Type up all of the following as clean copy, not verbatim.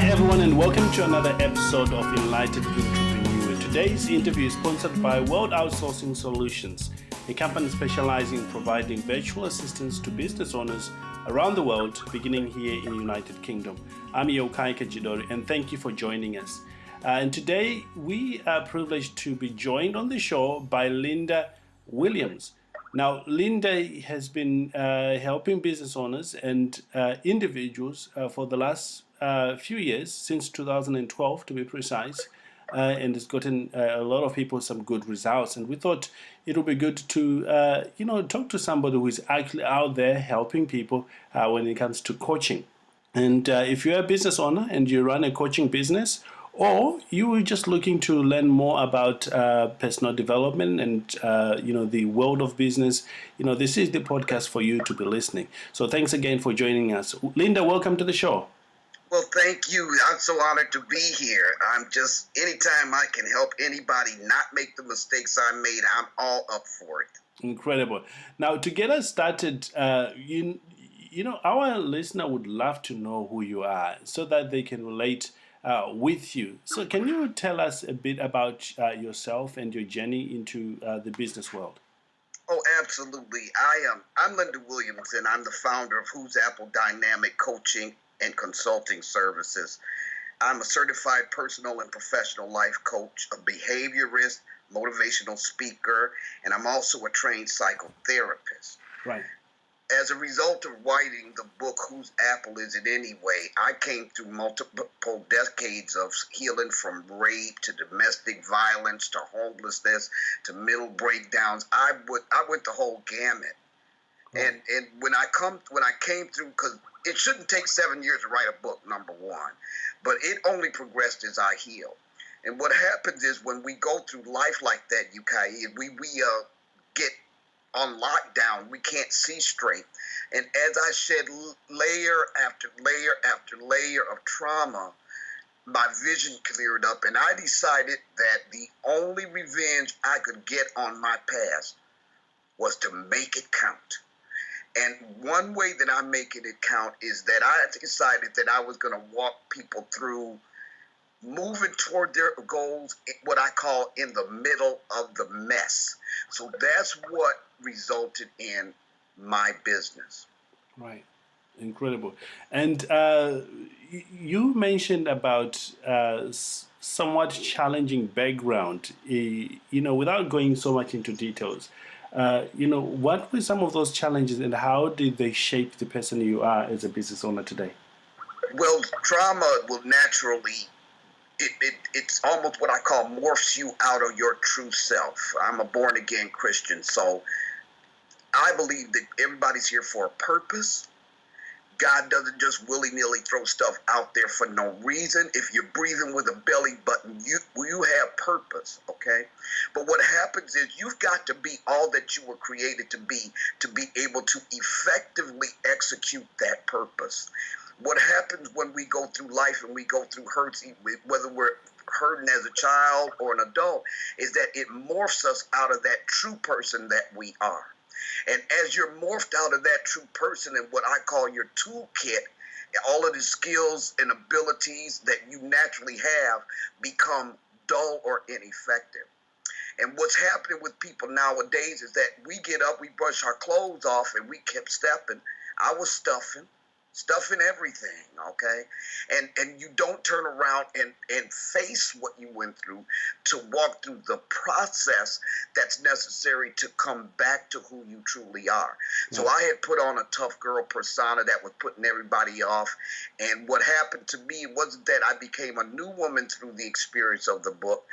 everyone, and welcome to another episode of Enlightened Entrepreneur. Today's interview is sponsored by World Outsourcing Solutions, a company specializing in providing virtual assistance to business owners around the world, beginning here in the United Kingdom. I'm Yokai Kajidori, and thank you for joining us. And today we are privileged to be joined on the show by Linda Williams. Now, Linda has been helping business owners and individuals for the last few years, since 2012 to be precise, and has gotten a lot of people some good results. And we thought it would be good to, talk to somebody who is actually out there helping people when it comes to coaching. And if you're a business owner and you run a coaching business, or you were just looking to learn more about personal development and the world of business, this is the podcast for you to be listening. So thanks again for joining us. Linda, welcome to the show. Well, thank you. I'm so honored to be here. Anytime I can help anybody not make the mistakes I made, I'm all up for it. Incredible. Now, to get us started, our listener would love to know who you are so that they can relate with you. So can you tell us a bit about yourself and your journey into the business world? Oh, absolutely. I'm Linda Williams, and I'm the founder of Who's Apple Dynamic Coaching and Consulting Services. I'm a certified personal and professional life coach, a behaviorist, motivational speaker, and I'm also a trained psychotherapist. Right. As a result of writing the book, Whose Apple Is It Anyway, I came through multiple decades of healing, from rape to domestic violence to homelessness to mental breakdowns. I went the whole gamut. Right. And when I came through, because it shouldn't take 7 years to write a book, number one, but it only progressed as I healed. And what happens is when we go through life like that, we get on lockdown. We can't see straight. And as I shed layer after layer after layer of trauma, my vision cleared up, and I decided that the only revenge I could get on my past was to make it count. And one way that I'm making it count is that I decided that I was going to walk people through moving toward their goals, what I call in the middle of the mess. So that's what resulted in my business. Right. Incredible. And you mentioned about somewhat challenging background, without going so much into details. What were some of those challenges and how did they shape the person you are as a business owner today? Well, trauma will naturally, it's almost what I call morphs you out of your true self. I'm a born-again Christian, so I believe that everybody's here for a purpose. God doesn't just willy-nilly throw stuff out there for no reason. If you're breathing with a belly button, you have purpose, okay? But what happens is you've got to be all that you were created to be able to effectively execute that purpose. What happens when we go through life and we go through hurts, whether we're hurting as a child or an adult, is that it morphs us out of that true person that we are. And as you're morphed out of that true person and what I call your toolkit, all of the skills and abilities that you naturally have become dull or ineffective. And what's happening with people nowadays is that we get up, we brush our clothes off, and we kept stepping. I was stuffing everything, okay? And you don't turn around and face what you went through to walk through the process that's necessary to come back to who you truly are. So I had put on a tough girl persona that was putting everybody off. And what happened to me wasn't that I became a new woman through the experience of the book.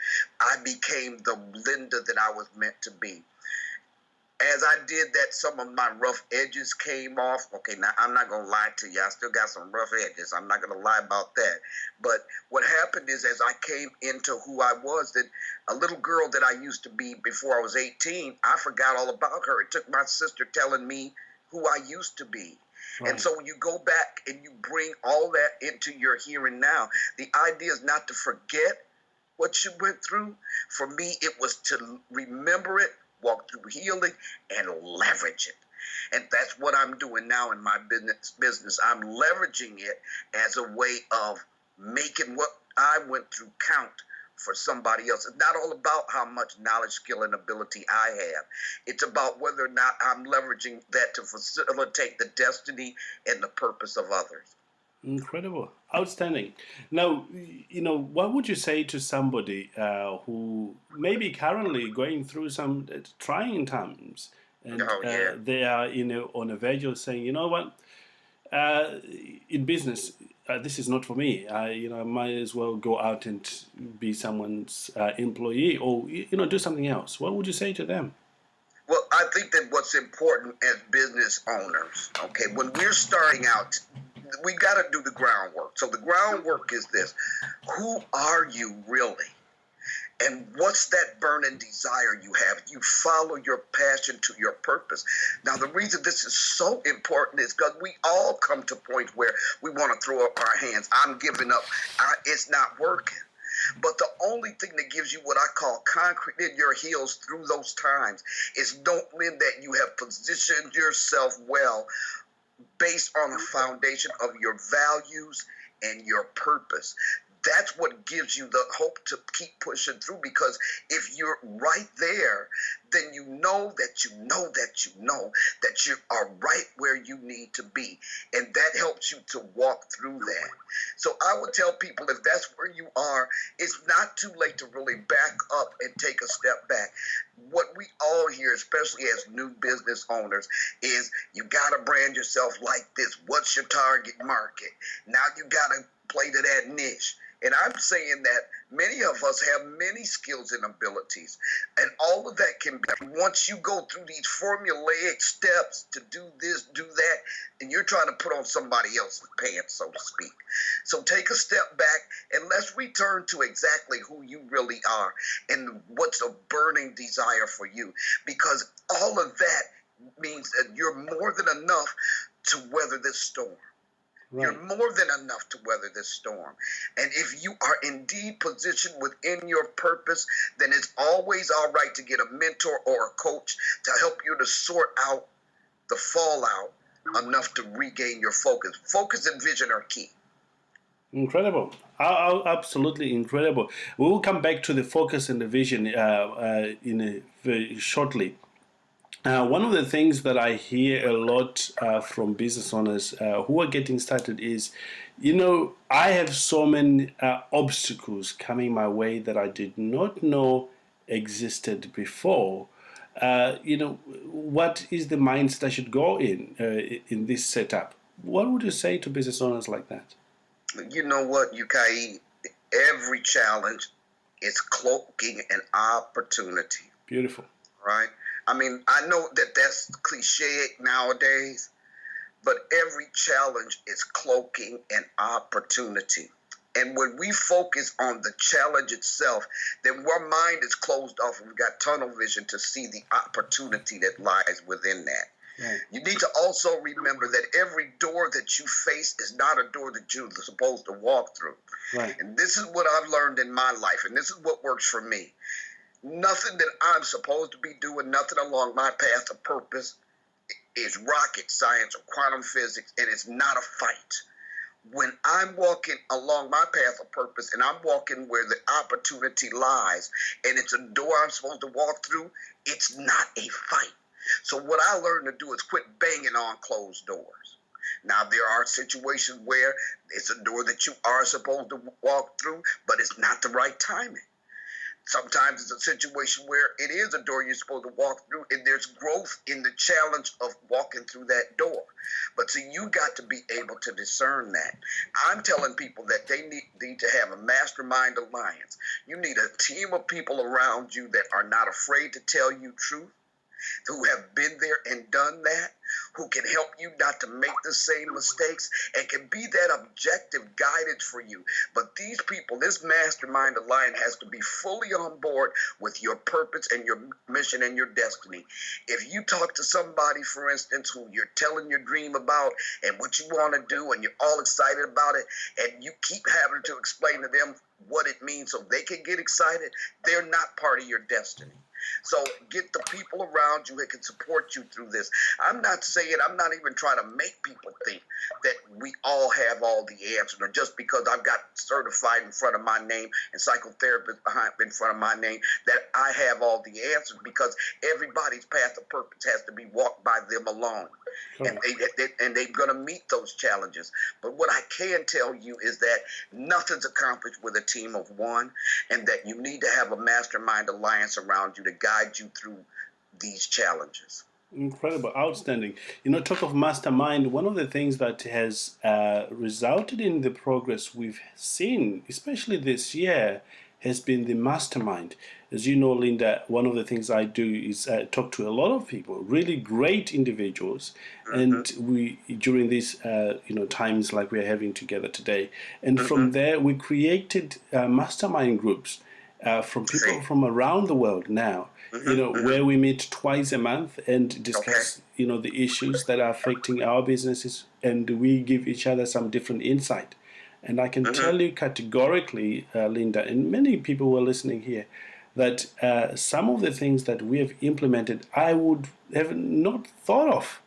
I became the Linda that I was meant to be. As I did that, some of my rough edges came off. Okay, now I'm not going to lie to you. I still got some rough edges. I'm not going to lie about that. But what happened is as I came into who I was, that a little girl that I used to be before I was 18, I forgot all about her. It took my sister telling me who I used to be. Right. And so when you go back and you bring all that into your here and now, the idea is not to forget what you went through. For me, it was to remember it, walk through healing, and leverage it. And that's what I'm doing now in my business. I'm leveraging it as a way of making what I went through count for somebody else. It's not all about how much knowledge, skill, and ability I have. It's about whether or not I'm leveraging that to facilitate the destiny and the purpose of others. Incredible. Outstanding. Now, what would you say to somebody who may be currently going through some trying times, and Oh, yeah. they are, on a verge of saying, you know what, in business, this is not for me. I might as well go out and be someone's employee, or, do something else. What would you say to them? Well, I think that what's important as business owners, okay, when we're starting out, we got to do the groundwork. So the groundwork is this: who are you really? And what's that burning desire you have? You follow your passion to your purpose. Now, the reason this is so important is because we all come to points where we want to throw up our hands. I'm giving up. It's not working. But the only thing that gives you what I call concrete in your heels through those times is knowing that you have positioned yourself well based on a foundation of your values and your purpose. That's what gives you the hope to keep pushing through, because if you're right there, then you know that you are right where you need to be. And that helps you to walk through that. So I would tell people, if that's where you are, it's not too late to really back up and take a step back. What we all hear, especially as new business owners, is you got to brand yourself like this. What's your target market? Now you got to play to that niche. And I'm saying that many of us have many skills and abilities, and all of that can be, once you go through these formulaic steps to do this, do that, and you're trying to put on somebody else's pants, so to speak. So take a step back and let's return to exactly who you really are and what's a burning desire for you, because all of that means that you're more than enough to weather this storm. Right. You're more than enough to weather this storm. And if you are indeed positioned within your purpose, then it's always all right to get a mentor or a coach to help you to sort out the fallout enough to regain your focus. Focus and vision are key. Incredible. Absolutely incredible. We will come back to the focus and the vision very shortly. One of the things that I hear a lot from business owners who are getting started is, I have so many obstacles coming my way that I did not know existed before. What is the mindset I should go in this setup? What would you say to business owners like that? You know what, Yukai? Every challenge is cloaking an opportunity. Beautiful. Right? I mean, I know that that's cliche nowadays, but every challenge is cloaking an opportunity. And when we focus on the challenge itself, then our mind is closed off and we've got tunnel vision to see the opportunity that lies within that. Right. You need to also remember that every door that you face is not a door that you're supposed to walk through. Right. And this is what I've learned in my life, and this is what works for me. Nothing that I'm supposed to be doing, nothing along my path of purpose is rocket science or quantum physics, and it's not a fight. When I'm walking along my path of purpose and I'm walking where the opportunity lies, and it's a door I'm supposed to walk through, it's not a fight. So what I learned to do is quit banging on closed doors. Now, there are situations where it's a door that you are supposed to walk through, but it's not the right timing. Sometimes it's a situation where it is a door you're supposed to walk through, and there's growth in the challenge of walking through that door. But so you got to be able to discern that. I'm telling people that they need to have a mastermind alliance. You need a team of people around you that are not afraid to tell you truth, who have been there and done that, who can help you not to make the same mistakes and can be that objective guidance for you. But these people, this mastermind alliance has to be fully on board with your purpose and your mission and your destiny. If you talk to somebody, for instance, who you're telling your dream about and what you want to do and you're all excited about it, and you keep having to explain to them what it means so they can get excited, they're not part of your destiny. So get the people around you that can support you through this. I'm not even trying to make people think that we all have all the answers, or just because I've got certified in front of my name and psychotherapist in front of my name that I have all the answers, because everybody's path of purpose has to be walked by them alone. And they're going to meet those challenges. But what I can tell you is that nothing's accomplished with a team of one, and that you need to have a mastermind alliance around you to guide you through these challenges. Incredible, outstanding. Talk of mastermind, one of the things that has resulted in the progress we've seen, especially this year, has been the mastermind. As you know, Linda, one of the things I do is talk to a lot of people, really great individuals, and we during these times like we're having together today, and from there we created mastermind groups from people from around the world now. Where we meet twice a month and discuss, the issues that are affecting our businesses, and we give each other some different insight. And I can tell you categorically, Linda, and many people who are listening here, that some of the things that we have implemented, I would have not thought of.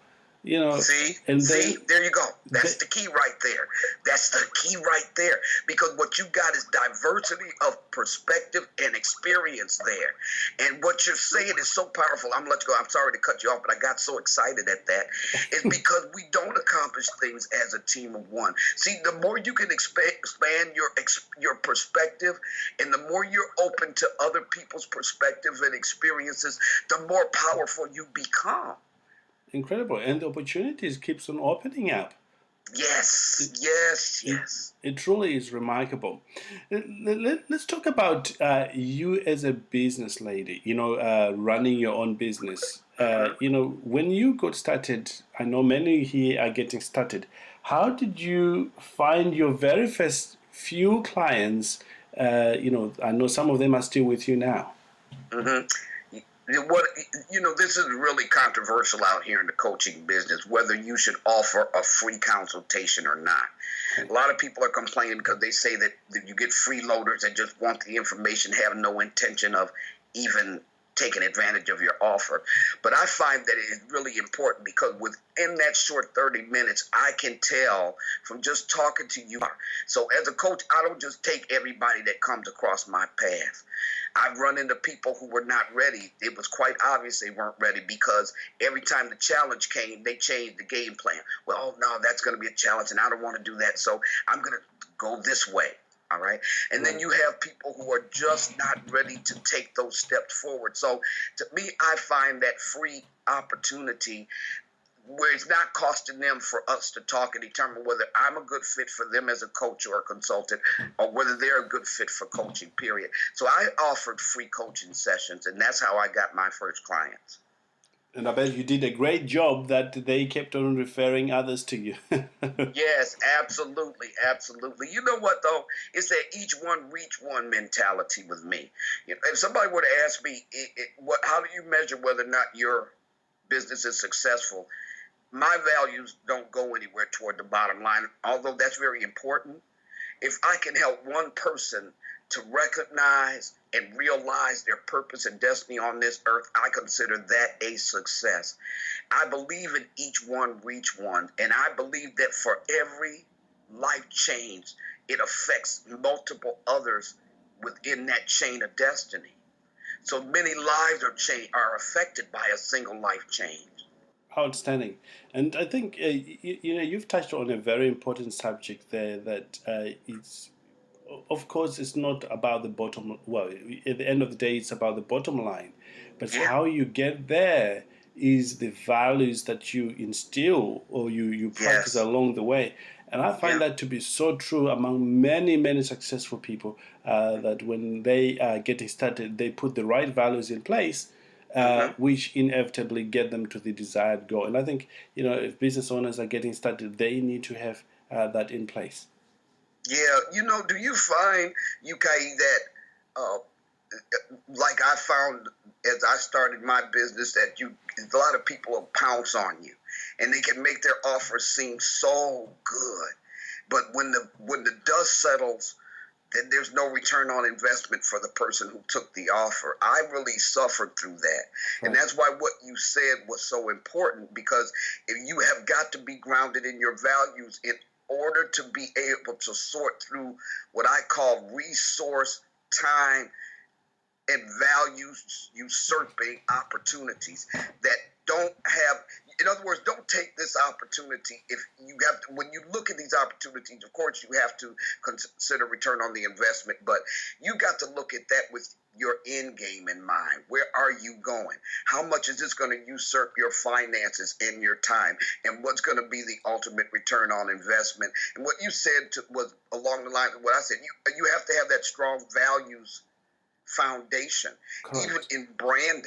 There you go. That's the key right there. That's the key right there. Because what you got is diversity of perspective and experience there. And what you're saying is so powerful. I'm going to let you go. I'm sorry to cut you off, but I got so excited at that. It's because we don't accomplish things as a team of one. See, the more you can expand your perspective, and the more you're open to other people's perspectives and experiences, the more powerful you become. Incredible. And the opportunities keeps on opening up. Yes. It truly is remarkable. Let's talk about you as a business lady, running your own business. When you got started, I know many here are getting started. How did you find your very first few clients? I know some of them are still with you now. This is really controversial out here in the coaching business, whether you should offer a free consultation or not. A lot of people are complaining because they say that you get freeloaders that just want the information, have no intention of even taking advantage of your offer. But I find that it is really important, because within that short 30 minutes, I can tell from just talking to you. So as a coach, I don't just take everybody that comes across my path. I've run into people who were not ready. It was quite obvious they weren't ready, because every time the challenge came, they changed the game plan. Well, no, that's going to be a challenge, and I don't want to do that, so I'm going to go this way. All right. And then you have people who are just not ready to take those steps forward. So to me, I find that free opportunity where it's not costing them for us to talk and determine whether I'm a good fit for them as a coach or a consultant, or whether they're a good fit for coaching, period. So I offered free coaching sessions, and that's how I got my first clients. And I bet you did a great job that they kept on referring others to you. Yes, absolutely. You know what, though? It's that each one reach one mentality with me. If somebody were to ask me, how do you measure whether or not your business is successful? My values don't go anywhere toward the bottom line, although that's very important. If I can help one person to recognize and realize their purpose and destiny on this earth, I consider that a success. I believe in each one reach one, and I believe that for every life change, it affects multiple others within that chain of destiny. So many lives are affected by a single life change. Outstanding. And I think, you've touched on a very important subject there, that it's, of course, it's not about the bottom. Well, at the end of the day, it's about the bottom line. But how you get there is the values that you instill or you practice along the way. And I find that to be so true among many, many successful people, that when they are getting started, they put the right values in place, which inevitably get them to the desired goal. And I think, if business owners are getting started, they need to have that in place. Yeah, do you find, UK, that like I found as I started my business, that a lot of people will pounce on you, and they can make their offers seem so good, but when the dust settles, then there's no return on investment for the person who took the offer. I really suffered through that. And that's why what you said was so important, because if you have got to be grounded in your values in order to be able to sort through what I call resource, time, and values usurping opportunities that don't have, in other words, don't take this opportunity. If you have to, when you look at these opportunities, of course you have to consider return on the investment, but you got to look at that with your end game in mind. Where are you going? How much is this going to usurp your finances and your time? And what's going to be the ultimate return on investment? And what you said was along the lines of what I said. You have to have that strong values foundation, correct, even in branding.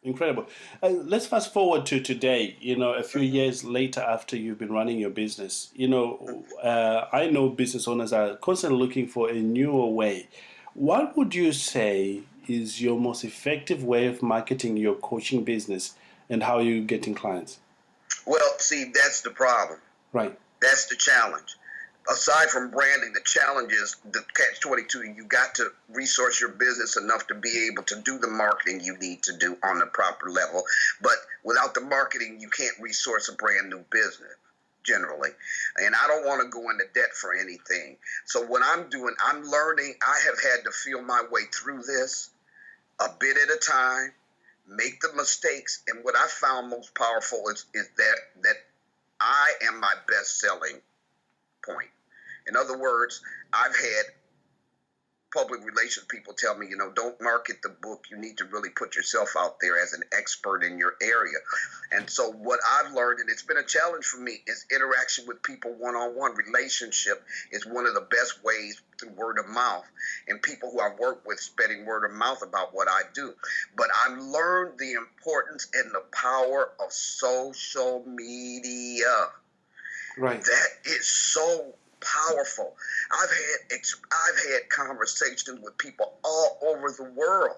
Incredible. Let's fast forward to today, a few years later after you've been running your business. I know business owners are constantly looking for a newer way. What would you say is your most effective way of marketing your coaching business, and how are you getting clients? Well, see, that's the problem. Right. That's the challenge. Aside from branding, the challenge is the catch-22. You got to resource your business enough to be able to do the marketing you need to do on the proper level. But without the marketing, you can't resource a brand new business generally. And I don't want to go into debt for anything. So what I'm doing, I'm learning. I have had to feel my way through this a bit at a time, make the mistakes. And what I found most powerful is that I am my best selling point. In other words, I've had public relations people tell me, don't market the book. You need to really put yourself out there as an expert in your area. And so what I've learned, and it's been a challenge for me, is interaction with people one-on-one. Relationship is one of the best ways through word of mouth, and people who I've worked with spreading word of mouth about what I do. But I've learned the importance and the power of social media. Right. That is so powerful. I've had conversations with people all over the world.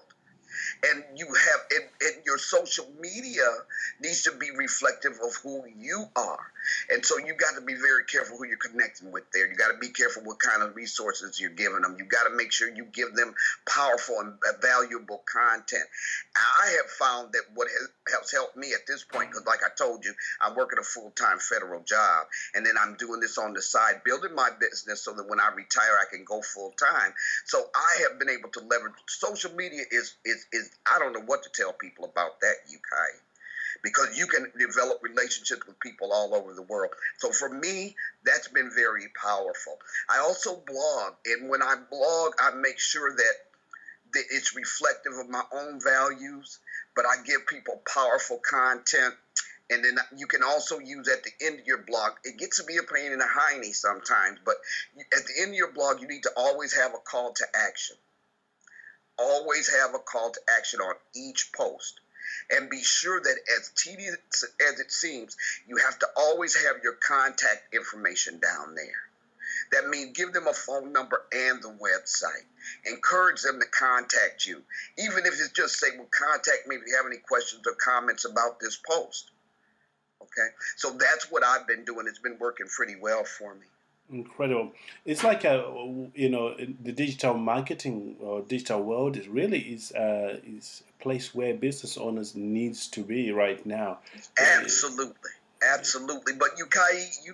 And you have, and your social media needs to be reflective of who you are. And so you got to be very careful who you're connecting with there. You got to be careful what kind of resources you're giving them. You got to make sure you give them powerful and valuable content. I have found that what has helped me at this point, because like I told you, I'm working a full-time federal job, and then I'm doing this on the side, building my business so that when I retire, I can go full-time. So I have been able to leverage social media is I don't know what to tell people about that, Yukai, because you can develop relationships with people all over the world. So for me, that's been very powerful. I also blog, and when I blog, I make sure that it's reflective of my own values, but I give people powerful content. And then you can also use at the end of your blog, it gets to be a pain in the hiney sometimes, but at the end of your blog, you need to always have a call to action. Always have a call to action on each post. And be sure that as tedious as it seems, you have to always have your contact information down there. That means give them a phone number and the website. Encourage them to contact you. Even if it's just say, well, contact me if you have any questions or comments about this post. Okay? So that's what I've been doing. It's been working pretty well for me. Incredible. It's like the digital marketing or digital world is really a place where business owners needs to be right now. Absolutely. Absolutely. But you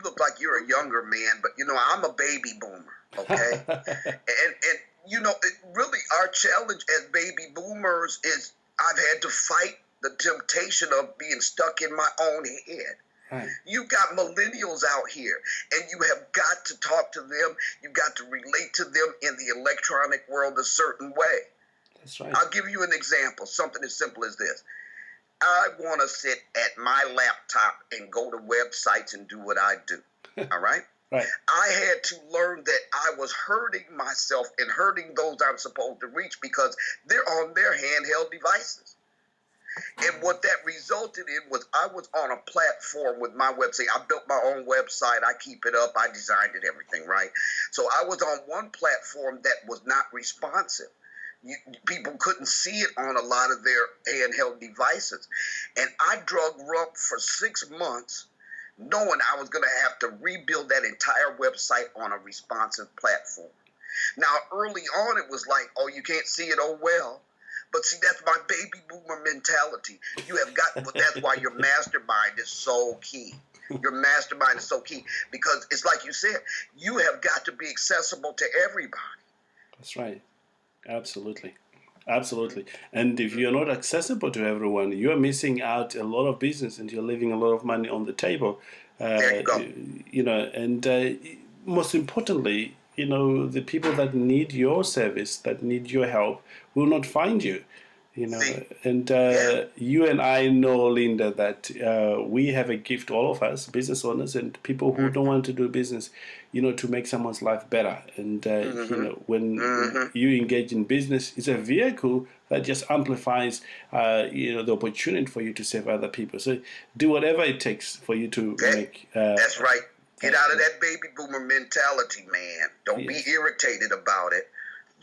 look like you're a younger man, but I'm a baby boomer, okay? and really our challenge as baby boomers is I've had to fight the temptation of being stuck in my own head. Right. You got millennials out here, and you have got to talk to them. You got to relate to them in the electronic world a certain way. That's right. I'll give you an example, something as simple as this. I want to sit at my laptop and go to websites and do what I do, all right? Right. I had to learn that I was hurting myself and hurting those I'm supposed to reach because they're on their handheld devices. And what that resulted in was I was on a platform with my website. I built my own website. I keep it up. I designed it, everything, right? So I was on one platform that was not responsive. People couldn't see it on a lot of their handheld devices. And I drug rump for 6 months knowing I was going to have to rebuild that entire website on a responsive platform. Now, early on, it was like, oh, you can't see it, oh, well. But see, that's my baby boomer mentality. You have got, well, that's why your mastermind is so key. Your mastermind is so key because it's like you said, you have got to be accessible to everybody. That's right. Absolutely. Absolutely. And if you're not accessible to everyone, you're missing out a lot of business and you're leaving a lot of money on the table. There you go. And most importantly, the people that need your service, that need your help, will not find you. See? And Yeah. you and I know, Linda, that we have a gift, all of us, business owners and people who don't want to do business, to make someone's life better. And, when you engage in business, it's a vehicle that just amplifies, the opportunity for you to serve other people. So do whatever it takes for you to make. That's right. Get out of that baby boomer mentality, man. Don't be irritated about it.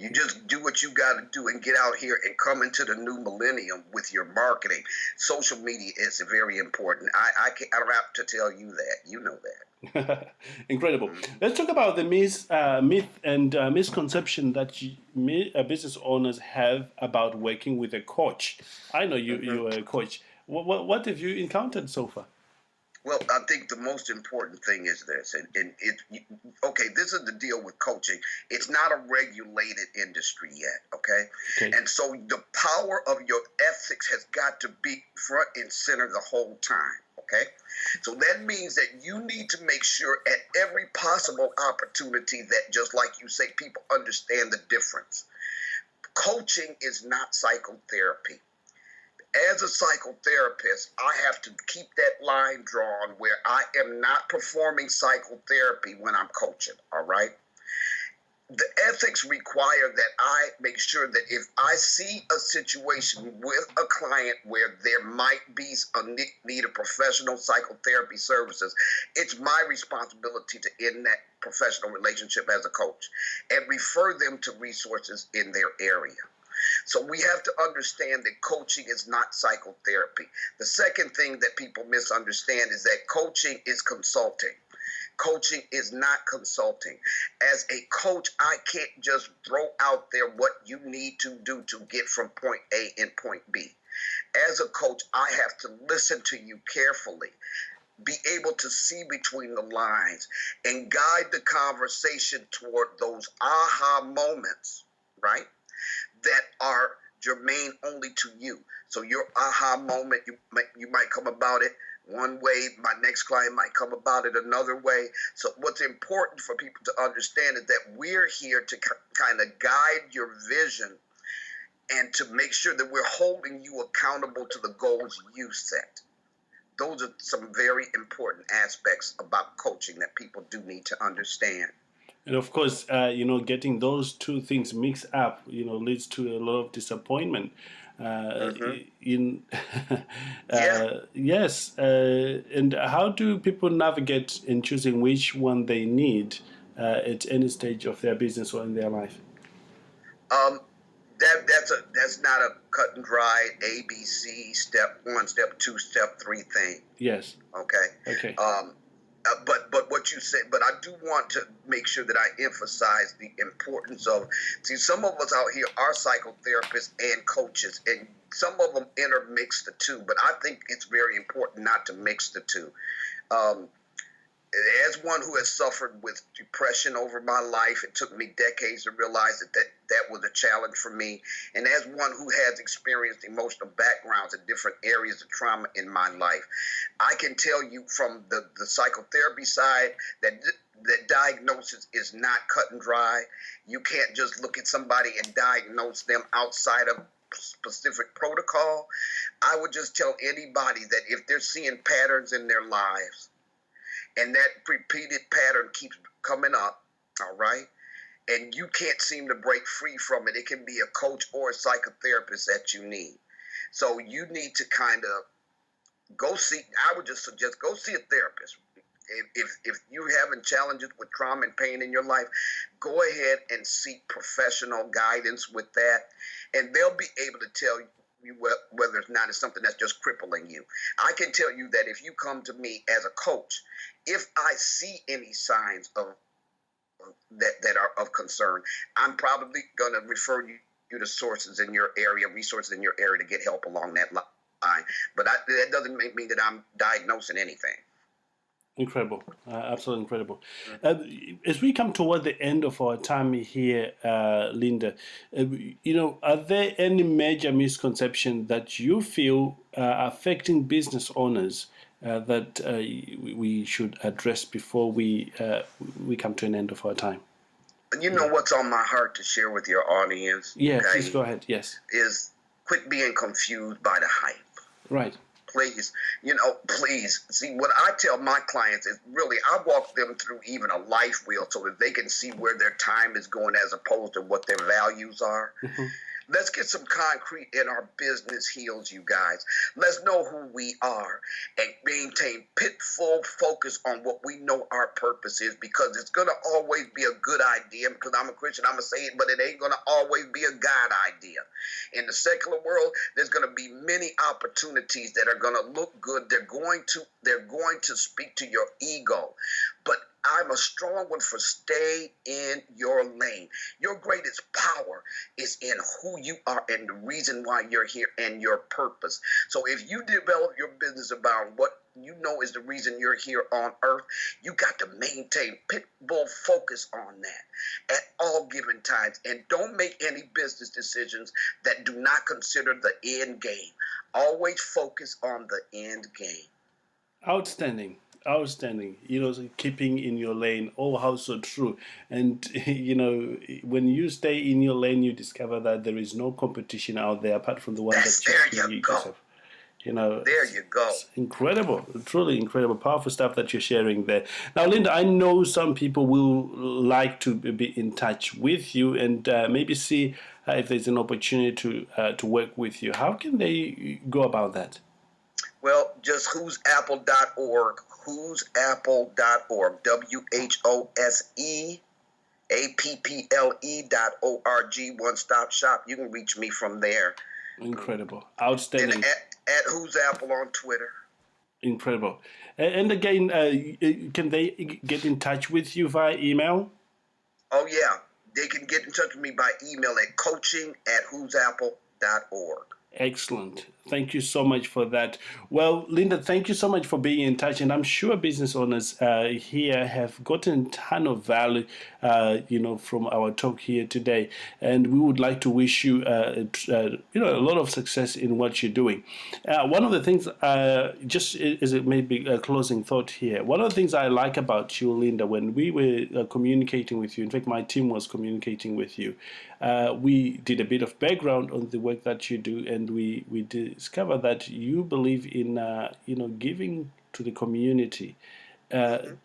You just do what you got to do and get out here and come into the new millennium with your marketing. Social media is very important. I don't have to tell you that. You know that. Incredible. Let's talk about the myth and misconception that business owners have about working with a coach. I know you're a coach. What have you encountered so far? Well, I think the most important thing is this, this is the deal with coaching. It's not a regulated industry yet, okay? And so the power of your ethics has got to be front and center the whole time, okay? So that means that you need to make sure at every possible opportunity that, just like you say, people understand the difference. Coaching is not psychotherapy. As a psychotherapist, I have to keep that line drawn where I am not performing psychotherapy when I'm coaching, all right? The ethics require that I make sure that if I see a situation with a client where there might be a need of professional psychotherapy services, it's my responsibility to end that professional relationship as a coach and refer them to resources in their area. So we have to understand that coaching is not psychotherapy. The second thing that people misunderstand is that coaching is consulting. Coaching is not consulting. As a coach, I can't just throw out there what you need to do to get from point A and point B. As a coach, I have to listen to you carefully, be able to see between the lines, and guide the conversation toward those aha moments, right? That are germane only to you. So your aha moment, you might come about it one way, my next client might come about it another way. So what's important for people to understand is that we're here to kind of guide your vision and to make sure that we're holding you accountable to the goals you set. Those are some very important aspects about coaching that people do need to understand. And of course, getting those two things mixed up, leads to a lot of disappointment. Yes. And how do people navigate in choosing which one they need at any stage of their business or in their life? That's not a cut and dry ABC step 1, step 2, step 3 thing. Yes. Okay. But what you said, but I do want to make sure that I emphasize the importance of, see, some of us out here are psychotherapists and coaches, and some of them intermix the two, but I think it's very important not to mix the two. As one who has suffered with depression over my life, it took me decades to realize that was a challenge for me. And as one who has experienced emotional backgrounds in different areas of trauma in my life, I can tell you from the psychotherapy side that diagnosis is not cut and dry. You can't just look at somebody and diagnose them outside of specific protocol. I would just tell anybody that if they're seeing patterns in their lives, and that repeated pattern keeps coming up, all right, and you can't seem to break free from it, it can be a coach or a psychotherapist that you need. So you need to kind of I would just suggest go see a therapist. If you're having challenges with trauma and pain in your life, go ahead and seek professional guidance with that, and they'll be able to tell you whether it's not something that's just crippling you. I can tell you that if you come to me as a coach, if I see any signs of that are of concern, I'm probably going to refer you to sources in your area, resources in your area to get help along that line. But that doesn't mean that I'm diagnosing anything. Incredible, absolutely incredible. As we come toward the end of our time here, Linda, are there any major misconceptions that you feel are affecting business owners that we should address before we come to an end of our time? You know what's on my heart to share with your audience? Yeah, please go ahead. Yes. Is quit being confused by the hype. Right. Please, please. See, what I tell my clients is really, I walk them through even a life wheel so that they can see where their time is going as opposed to what their values are. Mm-hmm. Let's get some concrete in our business heels, you guys. Let's know who we are and maintain pitfall focus on what we know our purpose is, because it's going to always be a good idea. Because I'm a Christian, I'm going to say it, but it ain't going to always be a God idea. In the secular world, there's going to be many opportunities that are going to look good. They're going to speak to your ego. But I'm a strong one for stay in your lane. Your greatest power is in who you are and the reason why you're here and your purpose. So if you develop your business about what you know is the reason you're here on earth, you got to maintain pitbull focus on that at all given times. And don't make any business decisions that do not consider the end game. Always focus on the end game. Outstanding. So keeping in your lane. Oh, how so true. And when you stay in your lane, you discover that there is no competition out there apart from the one that you create yourself. There you go. It's incredible, truly incredible, powerful stuff that you're sharing there. Now, Linda, I know some people will like to be in touch with you and maybe see if there's an opportunity to work with you. How can they go about that? Well, just whosapple.org, whosapple.org, WHOSEAPPLE.org, one-stop shop. You can reach me from there. Incredible. Outstanding. And at whosapple on Twitter. Incredible. And again, can they get in touch with you via email? Oh, yeah. They can get in touch with me by email at coaching@whosapple.org. Excellent. Thank you so much for that. Well, Linda, thank you so much for being in touch. And I'm sure business owners here have gotten a ton of value, from our talk here today. And we would like to wish you, a lot of success in what you're doing. One of the things, just as it may be a closing thought here, one of the things I like about you, Linda, when we were communicating with you, in fact, my team was communicating with you, we did a bit of background on the work that you do, and we discovered that you believe in giving to the community.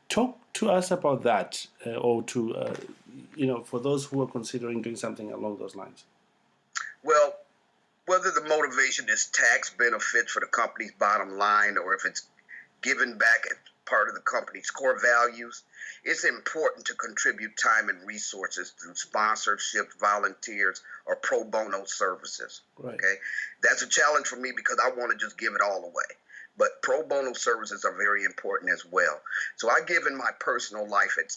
Talk to us about that, or to for those who are considering doing something along those lines. Well, whether the motivation is tax benefits for the company's bottom line, or if it's given back as part of the company's core values, it's important to contribute time and resources through sponsorships, volunteers, or pro bono services. Right. Okay, that's a challenge for me because I want to just give it all away. But pro bono services are very important as well. So I give in my personal life at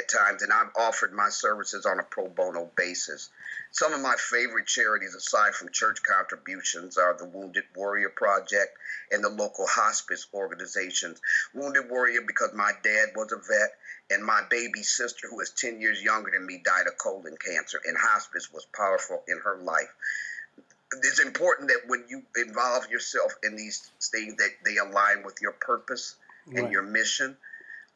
times, and I've offered my services on a pro bono basis. Some of my favorite charities, aside from church contributions, are the Wounded Warrior Project and the local hospice organizations. Wounded Warrior because my dad was a vet, and my baby sister, who is 10 years younger than me, died of colon cancer, and hospice was powerful in her life. It's important that when you involve yourself in these things, that they align with your purpose and your mission.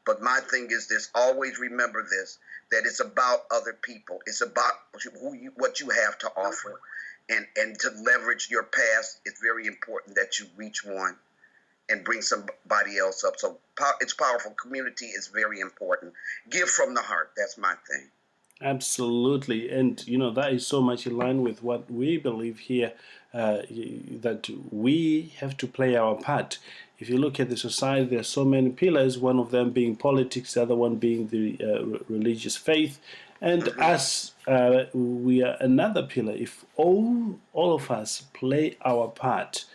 But my thing is this: always remember this, that it's about other people. It's about what you have to offer, and to leverage your past. It's very important that you reach one and bring somebody else up. So it's powerful. Community is very important. Give from the heart. That's my thing. Absolutely. And, that is so much in line with what we believe here, that we have to play our part. If you look at the society, there are so many pillars, one of them being politics, the other one being the religious faith. And us, we are another pillar. If all of us play our part,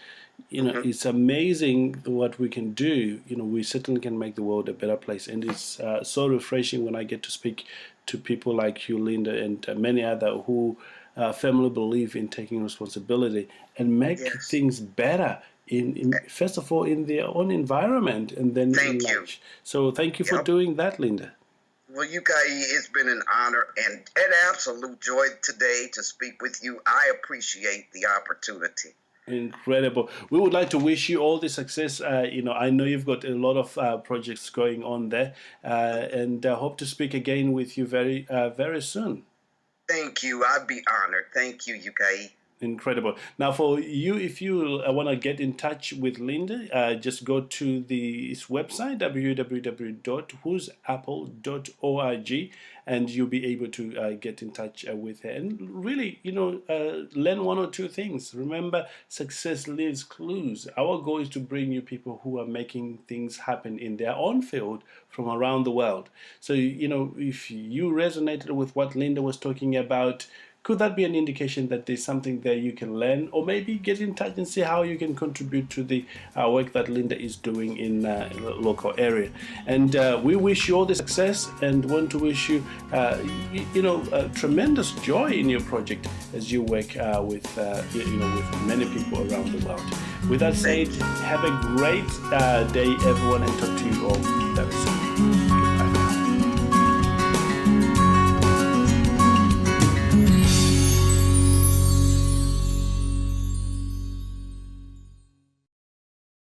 it's amazing what we can do. We certainly can make the world a better place. And it's so refreshing when I get to speak to people like you, Linda, and many other who firmly believe in taking responsibility and make Yes. things better in first of all in their own environment and then Thank in you. life. So thank you for Yep. doing that, Linda. Well, you guys, it's been an honor and an absolute joy today to speak with you. I appreciate the opportunity. Incredible. We would like to wish you all the success. I know you've got a lot of projects going on there, and hope to speak again with you very soon. Thank you. I'd be honored. Thank you, Yukai. Incredible. Now, for you, if you want to get in touch with Linda, just go to this website, www.whosapple.org, and you'll be able to get in touch with her. And really, learn one or two things. Remember, success leaves clues. Our goal is to bring you people who are making things happen in their own field from around the world. So, if you resonated with what Linda was talking about, could that be an indication that there's something there you can learn, or maybe get in touch and see how you can contribute to the work that Linda is doing in the local area? And we wish you all the success and want to wish you, tremendous joy in your project as you work with many people around the world. With that said, have a great day, everyone, and talk to you all very soon.